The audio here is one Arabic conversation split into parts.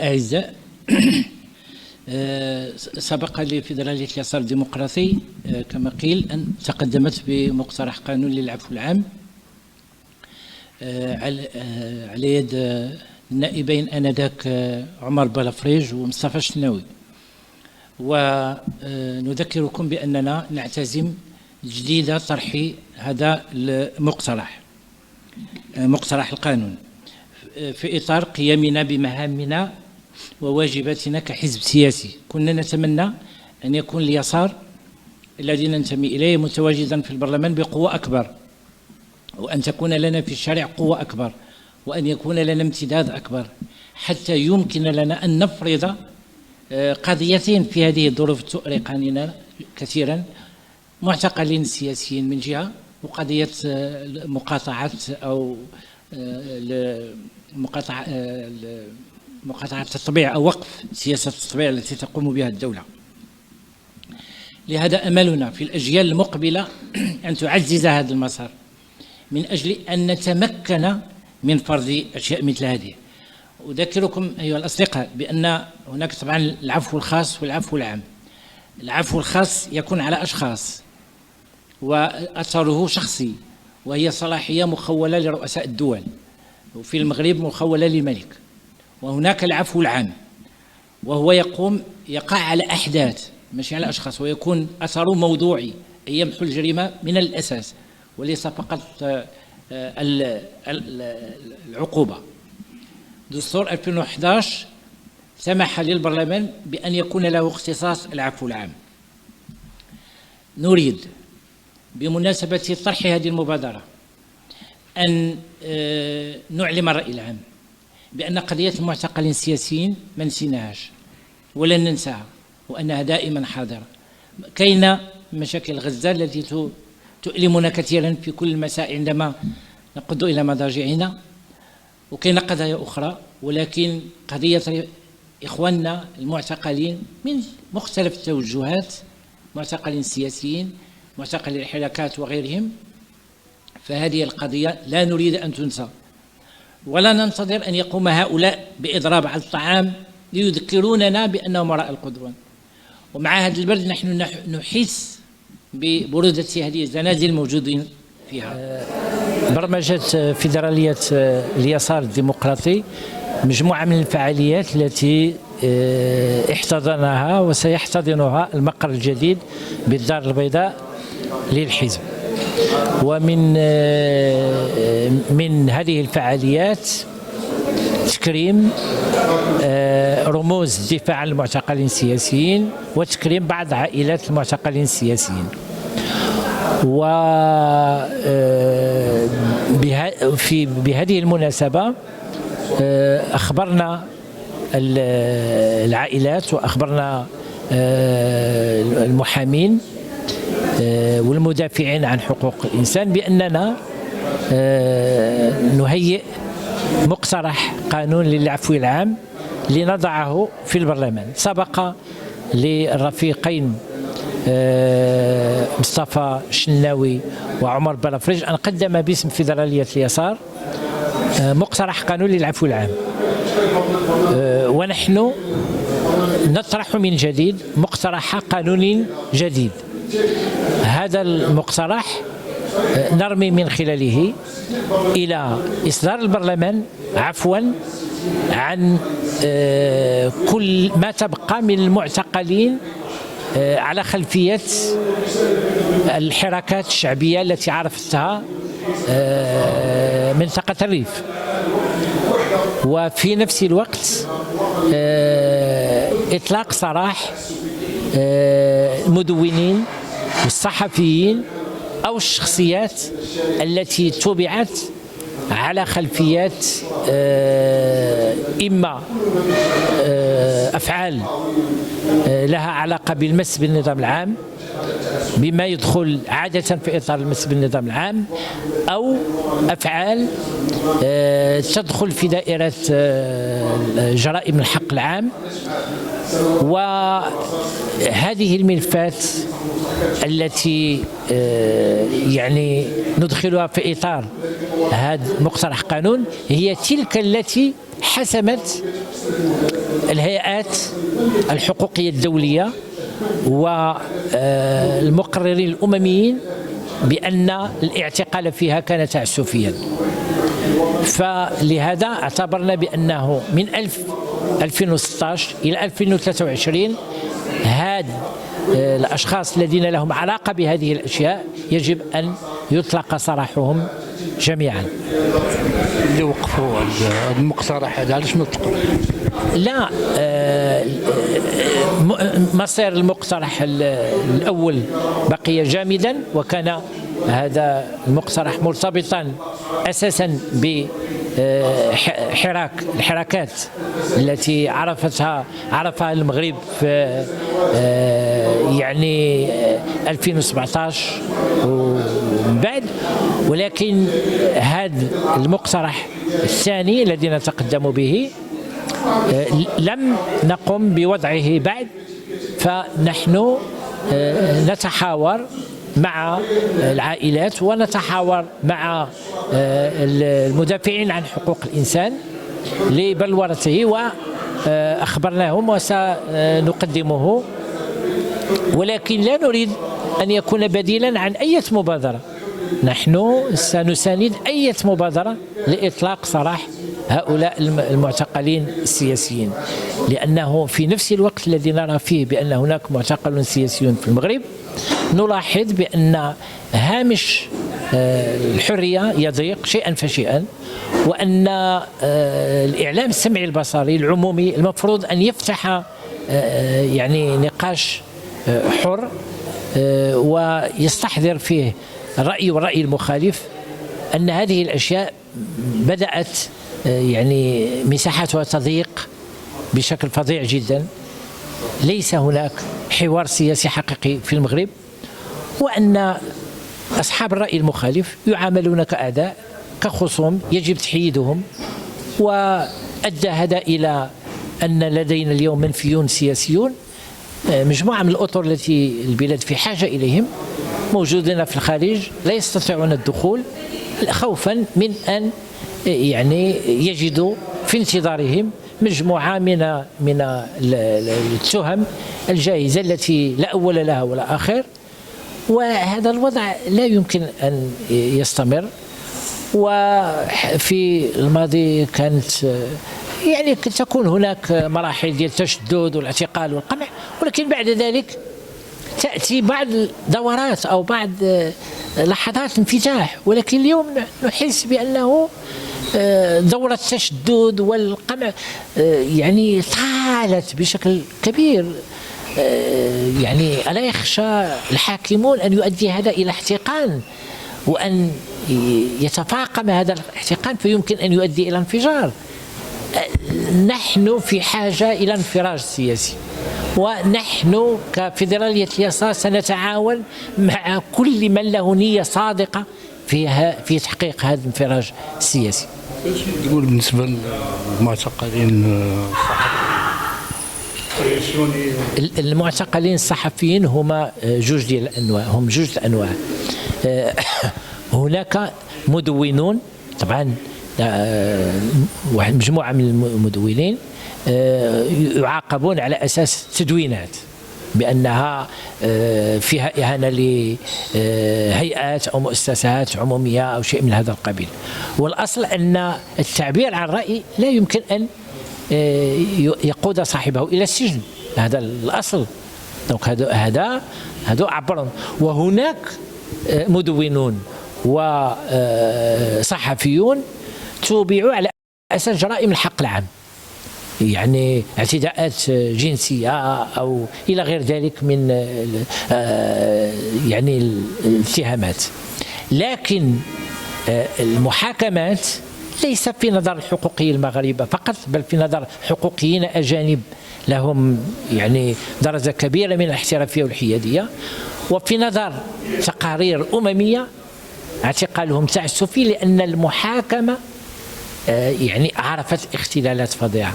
الأعزاء، سبق لفيدرالية اليسار الديمقراطي كما قيل أن تقدمت بمقترح قانون للعفو العام على يد النائبين آنذاك عمر بلافريج ومصطفى الشناوي. ونذكركم بأننا نعتزم جديد طرح هذا المقترح، مقترح القانون، في إطار قيامنا بمهامنا وواجباتنا كحزب سياسي. كنا نتمنى أن يكون اليسار الذي ننتمي إليه متواجدا في البرلمان بقوة أكبر، وأن تكون لنا في الشارع قوة أكبر، وأن يكون لنا امتداد أكبر، حتى يمكن لنا أن نفرض قضيتين في هذه الظروف تؤرق عننا كثيرا: معتقلين سياسيين من جهة، وقضية مقاطعة أو مقاطعة التطبيع أو وقف سياسة التطبيع التي تقوم بها الدولة. لهذا أملنا في الأجيال المقبلة أن تعزز هذا المسار من أجل أن نتمكن من فرض أشياء مثل هذه. أذكركم أيها الأصدقاء بأن هناك طبعا العفو الخاص والعفو العام. العفو الخاص يكون على أشخاص وأثره شخصي، وهي صلاحية مخولة لرؤساء الدول، وفي المغرب مخولة للملك. وهناك العفو العام، وهو يقع على أحداث ماشي على أشخاص، ويكون أثره موضوعي، أي يمحو الجريمة من الأساس وليس فقط العقوبة. دستور 2011 سمح للبرلمان بأن يكون له اختصاص العفو العام. نريد بمناسبة طرح هذه المبادرة أن نعلم الرأي العام بأن قضية المعتقلين السياسيين ما نسيناهاش ولن ننساها، وأنها دائما حاضرة. كاين مشاكل غزة التي تؤلمنا كثيرا في كل المساء عندما نقود إلى مضاجعنا، وكاين قضايا أخرى، ولكن قضية إخواننا المعتقلين من مختلف التوجهات، معتقلين سياسيين، معتقلين الحركات وغيرهم، فهذه القضية لا نريد أن تنسى، ولا ننتظر أن يقوم هؤلاء بإضراب على الطعام ليذكروننا بأنهم وراء القدرون. ومع هذا البرد نحن نحس ببرودة هذه الزنازل الموجودين فيها. برمجة فيدرالية اليسار الديمقراطي مجموعة من الفعاليات التي احتضنها وسيحتضنها المقر الجديد بالدار البيضاء للحزب. ومن هذه الفعاليات تكريم رموز الدفاع عن المعتقلين السياسيين، وتكريم بعض عائلات المعتقلين السياسيين. بهذه المناسبة أخبرنا العائلات وأخبرنا المحامين والمدافعين عن حقوق الإنسان بأننا نهيئ مقترح قانون للعفو العام لنضعه في البرلمان. سبق للرفيقين مصطفى الشناوي وعمر بلافريج أن قدم باسم فيدرالية اليسار مقترح قانون للعفو العام، ونحن نطرح من جديد مقترح قانون جديد. هذا المقترح نرمي من خلاله إلى إصدار البرلمان عفوا عن كل ما تبقى من المعتقلين على خلفية الحركات الشعبية التي عرفتها منطقة الريف. وفي نفس الوقت إطلاق سراح المدونين والصحفيين أو الشخصيات التي تبعت على خلفيات إما أفعال لها علاقة بالمس بالنظام العام بما يدخل عادة في إطار المس بالنظام العام، أو أفعال تدخل في دائرة جرائم الحق العام. وهذه الملفات التي يعني ندخلها في إطار هذا مقترح قانون هي تلك التي حسمت الهيئات الحقوقية الدولية والمقررين الأمميين بأن الاعتقال فيها كان تعسفيا. فلهذا اعتبرنا بأنه من 2016 إلى 2023 هاد الأشخاص الذين لهم علاقة بهذه الأشياء يجب أن يطلق سراحهم جميعا. اللي وقفوا المقترح هذا علاش ما تقبل؟ لا، مصير المقترح الأول بقي جامدا، وكان هذا المقترح مرتبطا أساسا الحراكات التي عرفها المغرب في يعني 2017 ومن بعد. ولكن هذا المقترح الثاني الذي نتقدم به لم نقم بوضعه بعد، فنحن نتحاور مع العائلات ونتحاور مع المدافعين عن حقوق الإنسان لبلورته، وأخبرناهم وسنقدمه، ولكن لا نريد أن يكون بديلا عن أي مبادرة. نحن سنساند أي مبادرة لإطلاق سراح هؤلاء المعتقلين السياسيين، لأنه في نفس الوقت الذي نرى فيه بأن هناك معتقل سياسي في المغرب نلاحظ بأن هامش الحرية يضيق شيئا فشيئا، وأن الإعلام السمعي البصري العمومي المفروض أن يفتح يعني نقاش حر ويستحضر فيه الرأي والرأي المخالف، أن هذه الأشياء بدأت يعني مساحتها تضيق بشكل فظيع جدا. ليس هناك حوار سياسي حقيقي في المغرب، وأن أصحاب الرأي المخالف يعاملون كأعداء كخصوم يجب تحييدهم. وأدى هذا إلى أن لدينا اليوم منفيون سياسيون، مجموعة من الأطر التي البلاد في حاجة إليهم موجودين في الخارج لا يستطيعون الدخول خوفا من أن يعني يجدوا في انتظارهم مجموعة من التهم الجاهزة التي لا أول لها ولا آخر. وهذا الوضع لا يمكن أن يستمر. وفي الماضي كانت يعني تكون هناك مراحل ديال التشدد والاعتقال والقمع، ولكن بعد ذلك تأتي بعض الدورات أو بعض لحظات انفتاح. ولكن اليوم نحس بأنه دورة التشدد والقمع يعني طالت بشكل كبير. يعني ألا يخشى الحاكمون أن يؤدي هذا إلى احتقان، وأن يتفاقم هذا الاحتقان فيمكن أن يؤدي إلى انفجار؟ نحن في حاجة إلى انفراج سياسي، ونحن كفيدرالية اليسار سنتعاون مع كل من له نية صادقة في تحقيق هذا الانفراج السياسي. تقول بالنسبة للمعتقلين المعتقلين الصحفيين هما جوج الأنواع. هناك مدونون، طبعا مجموعة من المدونين يعاقبون على أساس تدوينات بأنها فيها إهانة لهيئات أو مؤسسات عمومية أو شيء من هذا القبيل. والأصل أن التعبير عن الرأي لا يمكن أن يقود صاحبه إلى السجن، هذا الأصل. هذا عبرهم. وهناك مدونون وصحفيون توبعوا على أساس جرائم الحق العام، يعني اعتداءات جنسية أو إلى غير ذلك من يعني الاتهامات. لكن المحاكمات ليس في نظر الحقوقيين المغاربة فقط، بل في نظر حقوقيين أجانب لهم يعني درجة كبيرة من الاحترافية والحيادية. وفي نظر تقارير أممية اعتقالهم تعسفي، لأن المحاكمة يعني عرفت اختلالات فظيعة،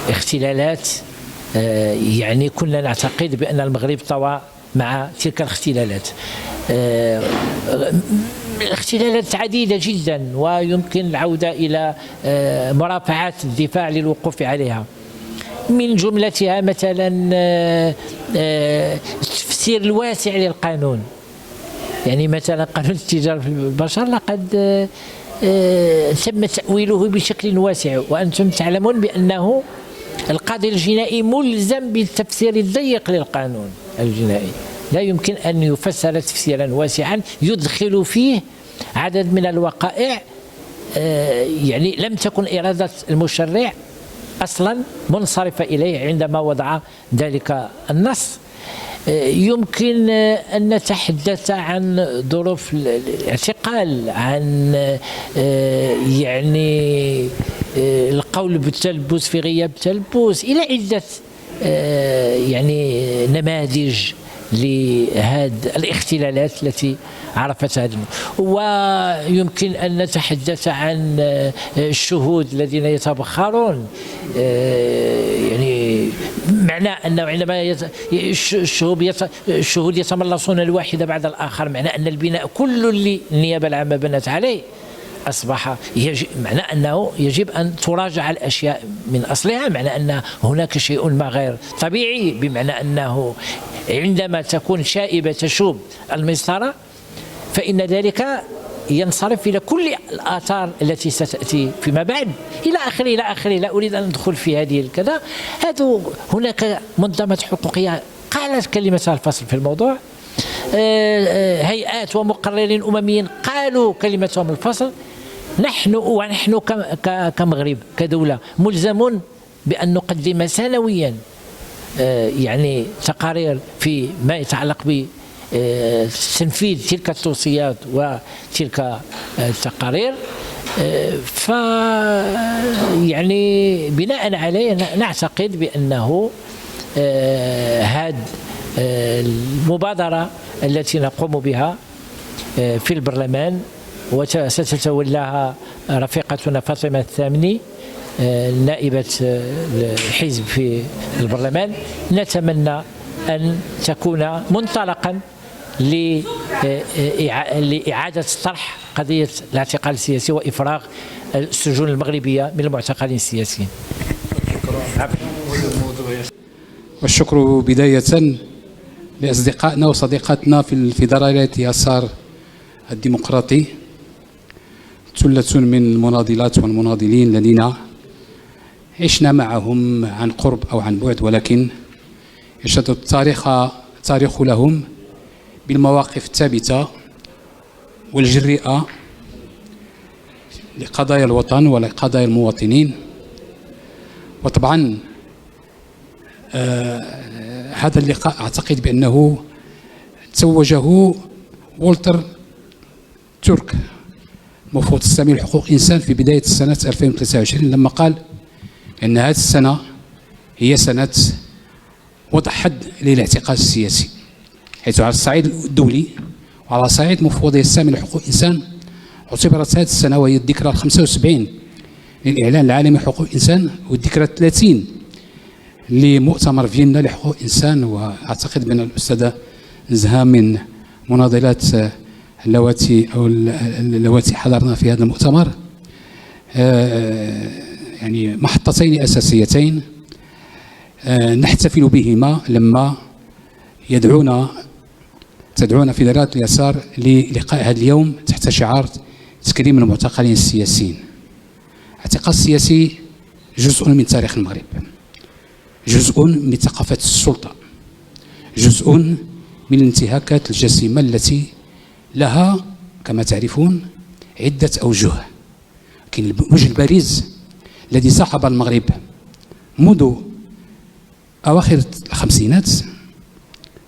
اختلالات يعني كنا نعتقد بأن المغرب طوى مع تلك الاختلالات، اختلالات عديدة جدا، ويمكن العودة إلى مرافعات الدفاع للوقوف عليها، من جملتها مثلا التفسير الواسع للقانون. يعني مثلا قانون التجارة في البشر لقد تم تأويله بشكل واسع، وأنتم تعلمون بأنه القاضي الجنائي ملزم بالتفسير الضيق للقانون الجنائي، لا يمكن أن يفسر تفسيرا واسعا يدخل فيه عدد من الوقائع يعني لم تكن إرادة المشرع أصلا منصرفة إليه عندما وضع ذلك النص. يمكن أن نتحدث عن ظروف الاعتقال، عن يعني القول بالتلبس في غياب التلبس، إلى عدة يعني نماذج لهذه الاختلالات التي عرفتها. ويمكن أن نتحدث عن الشهود الذين يتبخرون، يعني معنى أنه عندما الشهود يتملصون الواحدة بعد الآخر، معنى أن البناء كل اللي النيابة العامة بنت عليه أصبح معنى أنه يجب أن تراجع الأشياء من أصلها، معنى أن هناك شيء ما غير طبيعي، بمعنى أنه عندما تكون شائبة تشوب المسطرة فإن ذلك ينصرف إلى كل الآثار التي ستأتي فيما بعد إلى آخره إلى آخره. لا أريد أن أدخل في هذه الكذا. هناك منظمات حقوقية قالت كلمتها الفصل في الموضوع، هيئات ومقررين أمميين قالوا كلمتهم الفصل. ونحن كمغرب كدولة ملزمون بأن نقدم سنويا يعني تقارير في ما يتعلق بتنفيذ تلك التوصيات وتلك التقارير. ف يعني بناء عليه نعتقد بأنه هذه المبادرة التي نقوم بها في البرلمان وستتولاها رفيقتنا فاطمة الثامني نائبة الحزب في البرلمان، نتمنى أن تكون منطلقا لإعادة طرح قضية الاعتقال السياسي وإفراغ السجون المغربية من المعتقلين السياسيين. والشكر بداية لأصدقائنا وصديقاتنا في الفيدرالية اليسار الديمقراطي، ثلة من المناضلات والمناضلين الذين عشنا معهم عن قرب أو عن بعد، ولكن يشهد التاريخ لهم بالمواقف الثابتة والجريئة لقضايا الوطن ولقضايا المواطنين. وطبعا هذا اللقاء أعتقد بأنه توجه والتر تورك مفوض السامي لحقوق الإنسان في بداية سنة 2023 لما قال أن هذه السنة هي سنة وضع حد للاعتقال السياسي، حيث على الصعيد الدولي وعلى صعيد مفوضية السامي لحقوق الإنسان اعتبرت هذه السنة وهي الذكرى 75 للإعلان العالمي لحقوق الإنسان والذكرى 30 لمؤتمر فيينا لحقوق الإنسان. وأعتقد بأن الأستاذة زهام من مناضلات اللواتي حضرنا في هذا المؤتمر يعني محطتين أساسيتين نحتفل بهما لما تدعونا فيدرالية اليسار للقاء هذا اليوم تحت شعار تكريم المعتقلين السياسيين. الاعتقال السياسي جزء من تاريخ المغرب، جزء من ثقافة السلطة، جزء من الانتهاكات الجسيمة التي لها كما تعرفون عدة أوجه. لكن الوجه البارز الذي صاحب المغرب منذ أواخر الخمسينات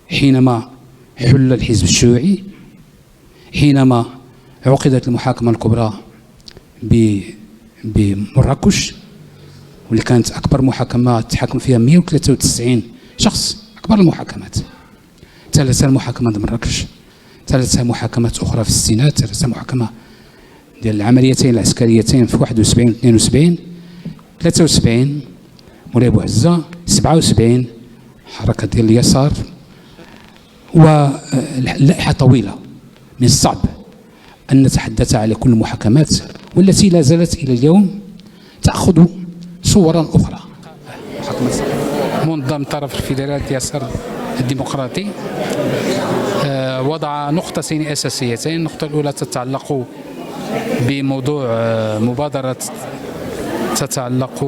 حينما حل الحزب الشيوعي، حينما عقدت المحاكمة الكبرى بمراكش واللي كانت أكبر محاكمة تحاكم فيها 193 شخص، أكبر المحاكمات، ثلاثة محاكمة مراكش، ثلاثة محاكمات أخرى في الستينات، ثلاثة محاكمة ديال العمليتين العسكريتين في 71 و 72، 73 مولاي بوعزة، 77 حركة ديال اليسار، واللائحة طويلة. من الصعب أن نتحدث على كل المحاكمات والتي لا زالت إلى اليوم تأخذ صورا أخرى. منظم طرف الفيدرالي اليسار الديمقراطي وضع نقطتين أساسيتين. النقطة الأولى تتعلق بموضوع مبادرة تتعلق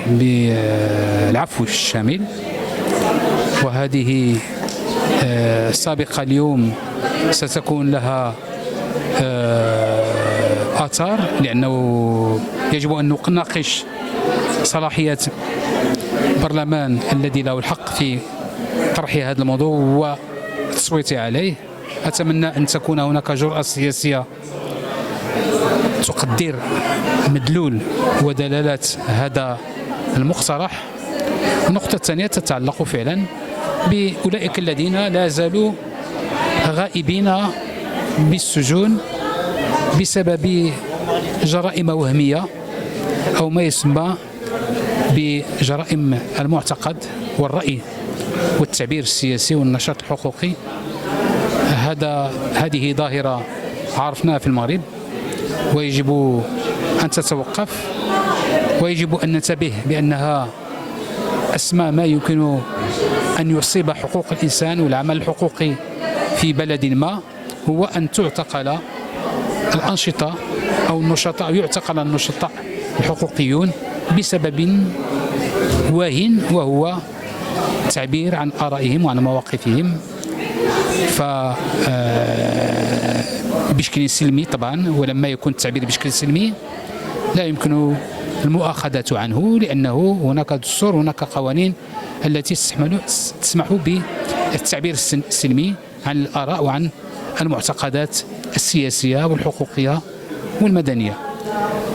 بالعفو الشامل، وهذه سابقة اليوم ستكون لها آثار، لأنه يجب أن نناقش صلاحيات البرلمان الذي له الحق في طرح هذا الموضوع والتصويت عليه. أتمنى أن تكون هناك جرأة سياسية تقدر مدلول ودلالات هذا المقترح. النقطة الثانية تتعلق فعلا بأولئك الذين لا زالوا غائبين بالسجون بسبب جرائم وهمية أو ما يسمى بجرائم المعتقد والرأي والتعبير السياسي والنشاط الحقوقي. هذه ظاهرة عرفناها في المغرب، ويجب أن تتوقف، ويجب أن ننتبه بأنها أسمى ما يمكن أن يصيب حقوق الإنسان والعمل الحقوقي في بلد ما، هو أن تعتقل الأنشطة أو النشطاء، يعتقل النشطاء الحقوقيون بسبب واهن، وهو التعبير عن آرائهم وعن مواقفهم بشكل سلمي طبعا. ولما يكون التعبير بشكل سلمي لا يمكن المؤاخذة عنه، لأنه هناك دستور، هناك قوانين التي تسمح بالتعبير السلمي عن الآراء وعن المعتقدات السياسية والحقوقية والمدنية.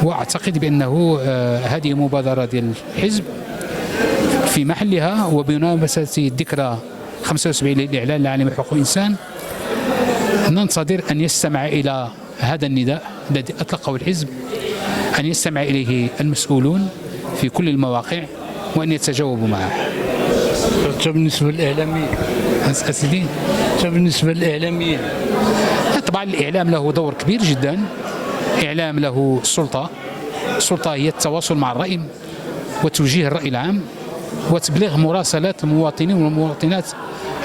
وأعتقد بأنه هذه مبادرة ديال الحزب في محلها، وبمناسبة الذكرى 75 للإعلان العالمي لحقوق الإنسان ننتظر أن يستمع إلى هذا النداء الذي أطلقه الحزب، أن يستمع إليه المسؤولون في كل المواقع وأن يتجاوبوا معه. بالنسبة للإعلاميين أسيدي، بالنسبة للإعلاميين طبعا الإعلام له دور كبير جدا. إعلام له سلطة، السلطة هي التواصل مع الرأي وتوجيه الرأي العام وتبليغ مراسلات المواطنين والمواطنات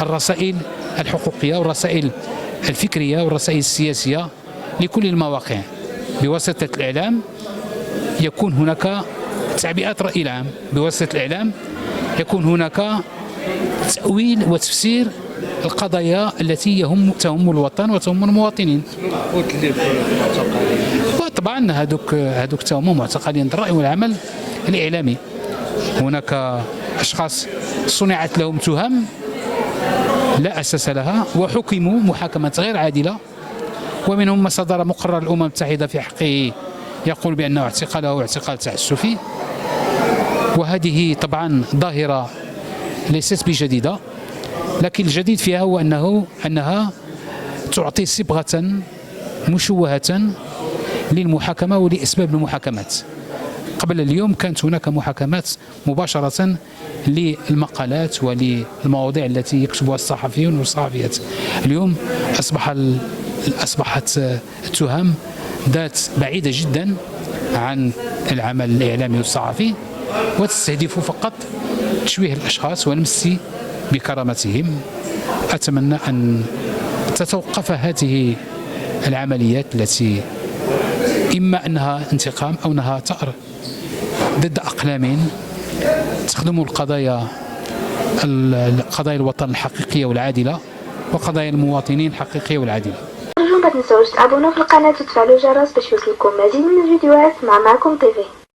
الرسائل الحقوقية والرسائل الفكرية والرسائل السياسية لكل المواقع. بواسطة الإعلام يكون هناك تعبئة رأي العام، بواسطة الإعلام يكون هناك تأويل وتفسير القضايا التي تهم الوطن وتهم المواطنين. وطبعا هذوك تهم معتقلين الرأي والعمل الإعلامي. هناك أشخاص صنعت لهم تهم لا أساس لها وحكموا محاكمة غير عادلة، ومنهم ما صدر مقرر الأمم المتحدة في حقه يقول بأنه اعتقاله اعتقال تعسفي. وهذه طبعا ظاهرة ليست بجديدة، لكن الجديد فيها هو أنها تعطي صبغة مشوهة للمحاكمة ولأسباب المحاكمات. قبل اليوم كانت هناك محاكمات مباشرة للمقالات وللمواضيع التي يكتبها الصحفيون والصحفيات. اليوم أصبحت التهم ذات بعيدة جدا عن العمل الإعلامي والصحفي، وتستهدف فقط تشويه الأشخاص والمس بكرامتهم. أتمنى أن تتوقف هذه العمليات التي إما أنها انتقام أو أنها ثأر ضد أقلام تخدم قضايا الوطن الحقيقية والعادلة وقضايا المواطنين الحقيقية والعادلة. أرجو ما تنسوش تابونوا في القناة وتفعلوا الجرس باش يوصلكم مزيد من الفيديوهات معكم تيفي.